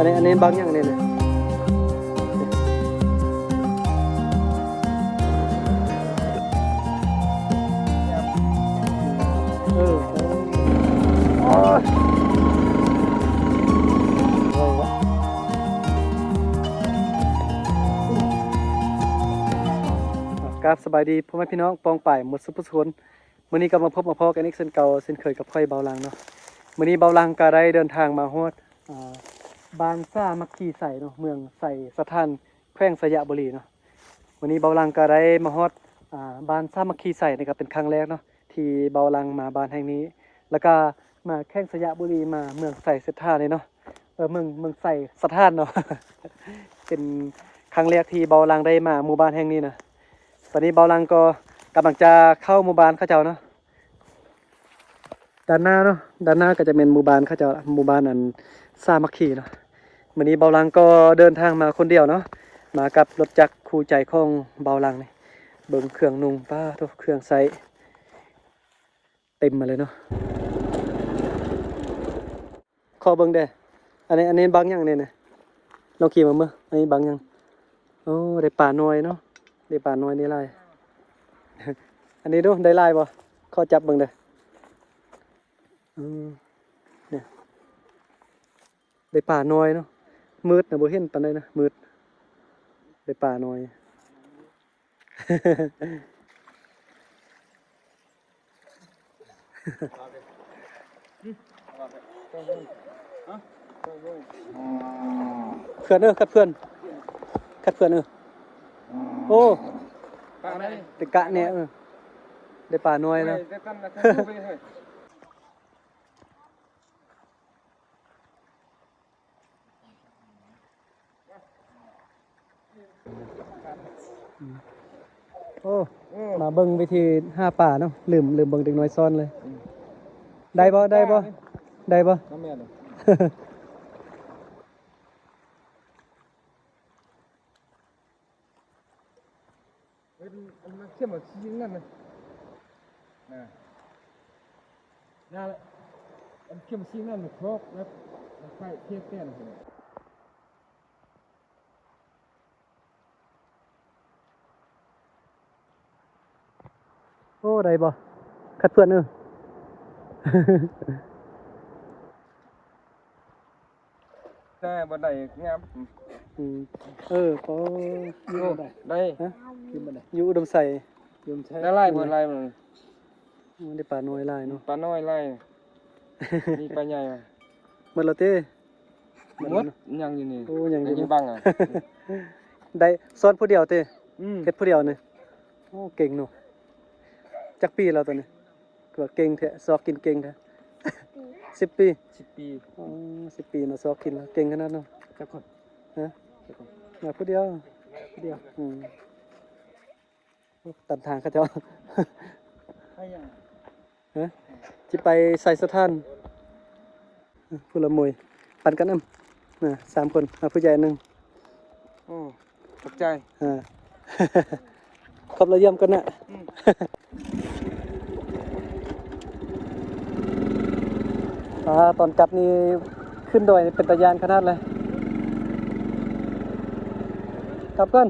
อันนี้บางอย่างเนี่ยนะเออโอ้ยโอ้ยวะครับสบายดีพ่อแม่พี่น้องปองป่ายหมดสุภสุคนมื้อนี้ก็มาพบมาพอกันอีกเช่นเก่าเช่นเคยกับค่อยเบาลังเนาะมื้อนี้เบาลังก็ได้เดินทางมาฮอดบ้านซ่ามักคีใส่เนาะเมืองใส่สถานแขวงสยบุรีเนาะวันนี้เบาลังก็ได้มาฮอดบ้านซ่ามักคีใส่นะครับเป็นครั้งแรกเนาะที่เบาลังมาบ้านแห่งนี้แล้วก็มาแขวงสยบุรีมาเมืองใส่สถานเลยเนาะเมืองใส่สถานเนาะ เป็นครั้งแรกที่เบาลังได้มาหมู่บ้านแห่งนี้นะตอนนี้เบาลังก็กำลังจะเข้าหมู่บ้านเขาเจ้าเนาะด้านหน้าเนาะด้านหน้าก็จะเป็นหมู่บ้านเขาเจ้าหมู่บ้านอันสามัคคีเนาะวันนี้เบาลังก็เดินทางมาคนเดียวเนาะมากับรถจักรคู่ใจของเบาลังนี่เบิ่งเครื่องนุ่งป้าทุกเครื่องใส่เต็มมาเลยเนาะขอเบิ่งเด้อันนี้บางอย่างเนี่ยนะลองขี่มาเมื่ออันนี้บางอย่างโอ้ได้ป่าน้อยเนาะได้ป่าน้อยนี่ลาย อันนี้ดูได้ลายบ่ขอจับเบิ่งเด้อเนี่ยได้ป่าน้อยเนาะมืดนะบ่เห็นปานใดนะมืดได้ป่าน้อย เพื่อนคัดเพื่อนโอ้ได้กะเนี่ยได้ป่าน้อยนะ โอ้มาเบิ่งวิธีหาป่าเนาะลืมเบิ่งเด็กน้อยซ่อนเลยได้บ่น้ำแม่นมันเข้มแบบชิ้นนั่นนะน่าละมันเข้มชิ้นนั่นครบแล้วใส่เทียบแก้นโอ้ได้บ่คัดเพื่อนใช่บันไดงามก็อยู่บ่ได้ได้ฮะอยู่บ่ได้อยู่อุดมใส่ได้ไล่บนไล่มันได้ป่าน้อยหลายเนาะปลาน้อยไล่มีปลาใหญ่มาหมดแล้วเต้หมดยังอยู่นี่โอ้ยังอยู่บังอ่ะ ได้ซ้อนผู้เดียวเต้เฮ็ดผู้เดียวนี่โอ้เก่งเนาะจักปีแล้วตัวนี้ก็เก่งแท้ซอกกินเก่งแท้10 ปีอ๋อ10 ปีมาซอกกินแล้วเก่งขนาดนั้นจักคนฮะมาผู้เดียวตัดทางเขาเจ้าฮะสิไปใส่สถานผู้ละมวยปั่นกัน3 คนผู้ใหญ่1โอ้ตกใจครบแล้วเยี่ยมกันนะตอนกลับนี่ขึ้นดอยเป็นตะยานขนาดเลยกลับกัน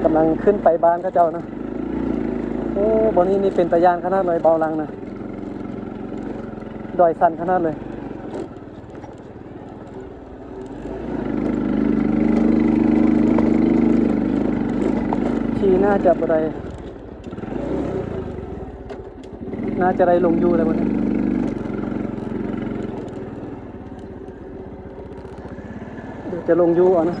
กำลังขึ้นไปบ้านเขาเจ้านะโอ้บนนี้นี่เป็นตะยานขนาดเลยเบาลังนะดอยสันขนาดเลยขี่น่าจะบ่ได้น่าจะได้ลงอยู่แล้วมันเดี๋ยวจะลงอยู่อ่ะนะ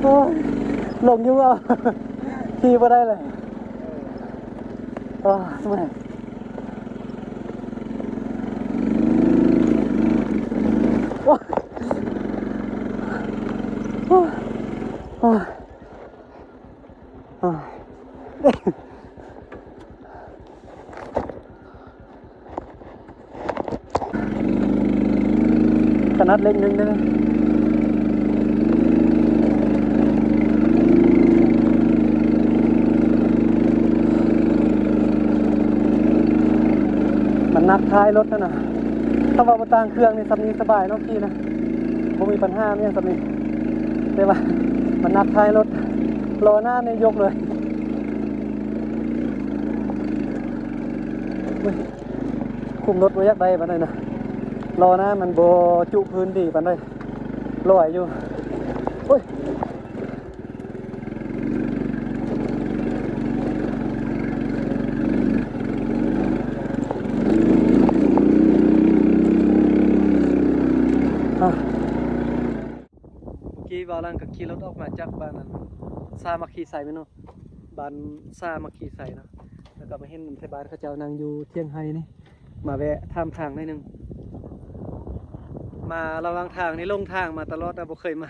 โอ้ยลงอยู่อ่ะขี่บ่ได้เลยไม่ อ้ยอ้ายขนาดเล็กนึงได้ไหมมันนักท้ายรถนั่นน่ะถ้าว่าบ่ต่างเครื่องนี่สำนี้สบายเนาะพี่นะบ่มีปัญหาเรื่องสำนี้แต่ว่ามันนักท้ายรถล้อหน้านี่ยกเลยเว้ยคุมรถบ่อยากได้ปานใดนะล้อหน้ามันบ่จุพื้นดีปานใดลอยอยู่โอ้ยอ่ะ เมื่อกี้วาลังก็ขี่รถออกมาจากบ้านนั้นซามาขี่ใส่ไหมเนาะบ้านซามาขี่ใส่เนาะแล้วก็มาเห็นไทบ้านเขาเจ้านั่งอยู่เที่ยงไฮนี่มาแวะท่ามทางหนิดนึงมาระหว่างทางนี่ลงทางมาตลอดนะบ่เคยมา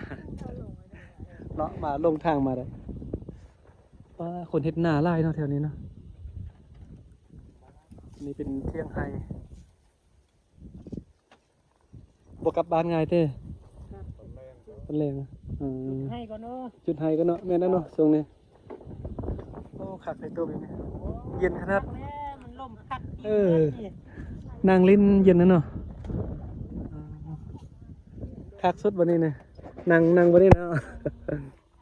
เลาะมาลงทางมาเลยว่าคนเฮ็ดหน้าหลายเนาะแถวนี้เนาะนี่เป็นเที่ยงไฮบ่กลับบ้านง่ายเต้เป็นแรงอะให้ก่อนเนาะ จุดไฮก็เนาะแม่นแล้วเนาะช่วงนี้โอ้ขับไปตัวแบบนี้เย็นขนาด แม่มันลมพัด เออ นางลิ้นเย็นนะเนาะคักสุดวันนี้เนี่ยนางวันนี้นะ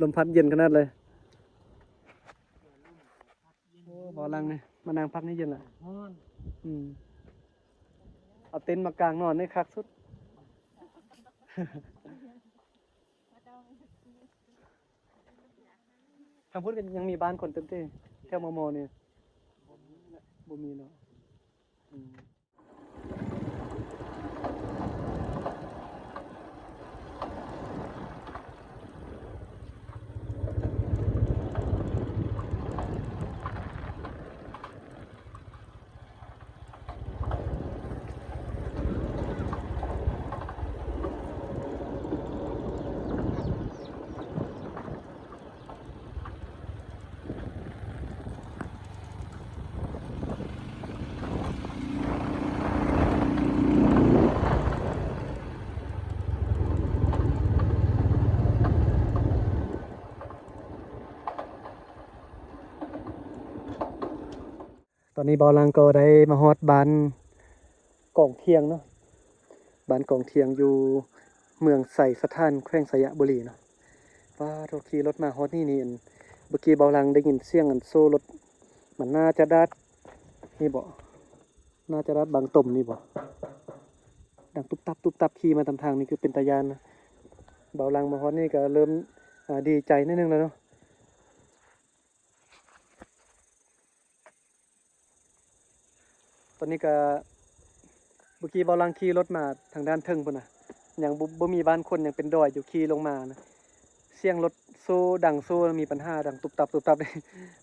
ลมพัดเย็นขนาดเลยโอ้บ่อลังเนี่ยมานางพักนี่เย็นอ่ะ ฮ้อน อืมเอาเต็นท์มากางนอนนี่คักสุด ทางพุทธกันยังมีบ้านคนเต็มที่แถวมอมอเนี่ยบ่มีเนาะอืมตอนนี้บอลังก็ได้มาฮอดบ้านกองเทียงเนาะบ้านกองเทียงอยู่เมืองไสสถานแขวงสยบุรีเนาะว่าเราขี่รถมาฮอดนี่นี่อันเมื่อกี้บอลังได้ยินเสียงอันโซ่รถมันน่าจะดัดนี่บ่น่าจะดัดบางต่มนี่บ่ดังตุ๊บตับตุ๊บตับขี่มาตามทางนี่คือเป็นตายานนะบอลังมาฮอดนี่ก็เริ่มดีใจนิดนึงแล้วเนาะตอนนี้ก็เมื่อกี้บอลังขี่รถมาทางด้านเทิงพุ่นน่ะยังบ่มีบ้านคนยังเป็นดอยอยู่ขี่ลงมานะเสียงรถโซ่ดังโซ่มีปัญหาดังตุบตับตุบตับเลย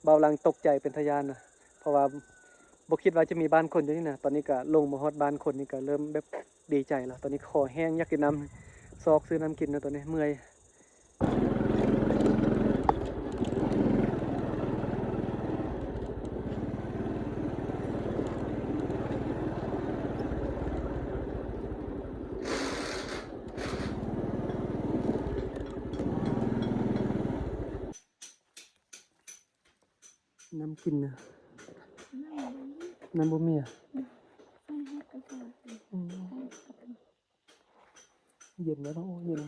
บอลังตกใจเป็นทะยานนะเพราะว่าบ่คิดว่าจะมีบ้านคนอยู่นี่นะตอนนี้ก็ลงมาฮอดบ้านคนนี่ก็เริ่มแบบดีใจแล้วตอนนี้คอแห้งอยากกินน้ำซอกซื้อน้ำกินนะตอนนี้เมื่อยน้ำกินนะน้ำบ่มีอ่ะอืมเย็นแล้วเนาะโอ้เย็น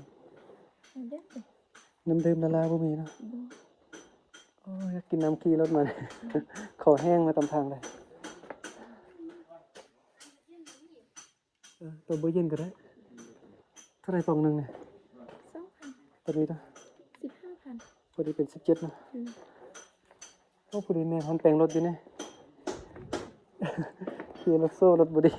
น้ำดื่มละลายบ่มีเนาะโอ้ยอยากกินน้ำขี่รถมา คอแห้งมาตามทางเลยตัวบ่เย็นก็ได้เท่าไหรปองหนึงเนี่ยตัวนี้เนาะ15,000พอดีเป็น17เนาะโอ้พอดีแม่ฮอนแปลงรถอยู่เนี่ย ขี่รถโซ่รถบ่ดี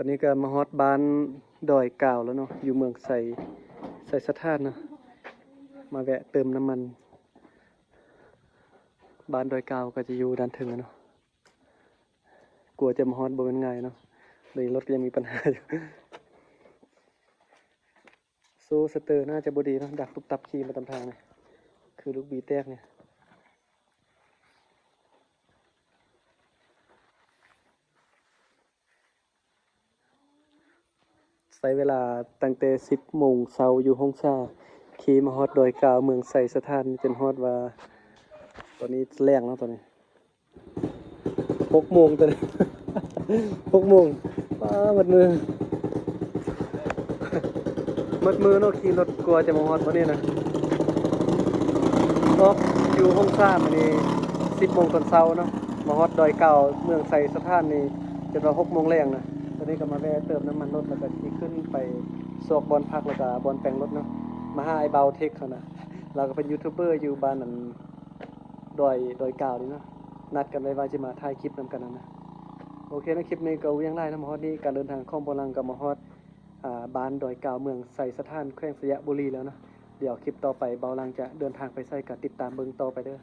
ตอนนี้ก็มาฮอดบ้านดอยกาวแล้วเนาะอยู่เมืองใส่สะทานเนาะมาแวะเติมน้ำมันบ้านดอยกาวก็จะอยู่ด้านถึงอะเนาะกลัวจะมาฮอดบ่เป็นง่ายเนาะเลยรถก็ยังมีปัญหาอยู่โซสเตอร์น่าจะบ่ดีเนาะดักตุบตับขี่มาตามทางเนี่ยคือลูกบีแตกเนี่ยใช้เวลาตั้งแต่10 โมงเช้าอยู่ห้องซ่าขี่มาฮอดดอยกาวเมืองไสสถานจนฮอดว่าตอนนี้แรงแล้วตอนนี้6 โมงตอนนี้ 6 โมงป้าหมดมือ หมดมือเนาะขี่รถกลัวจะมาฮอดบ่นี่นะออกอยู่ห้องซ่ามื้อนี้10 โมงตอนเช้าเนาะมาฮอดดอยกาวเมืองไสสถานนี่จนว่า6 โมงแรงนะตอนนี้ก็มาแวะเติมน้ำมันรถแล้วก็สิขึ้นไปซอกบอนพักแล้วก็บอนแต่งรถเนาะมาหาไอ้เบาเทคเขานะเราก็เป็นยูทูบเบอร์อยู่บ้านนั้นดอยกาวนี่เนาะนัดกันไว้ว่าจะมาถ่ายคลิปนำกันนะโอเคนะคลิปนี้ก็ยังไล่นะมาฮอดนี่การเดินทางของบ่ลังก็มาฮอดบ้านดอยกาวเมืองไสสถานแขวงสยบุรีแล้วเนาะเดี๋ยวคลิปต่อไปเบาลังจะเดินทางไปไสก็ติดตามเบิ่งต่อไปเด้อ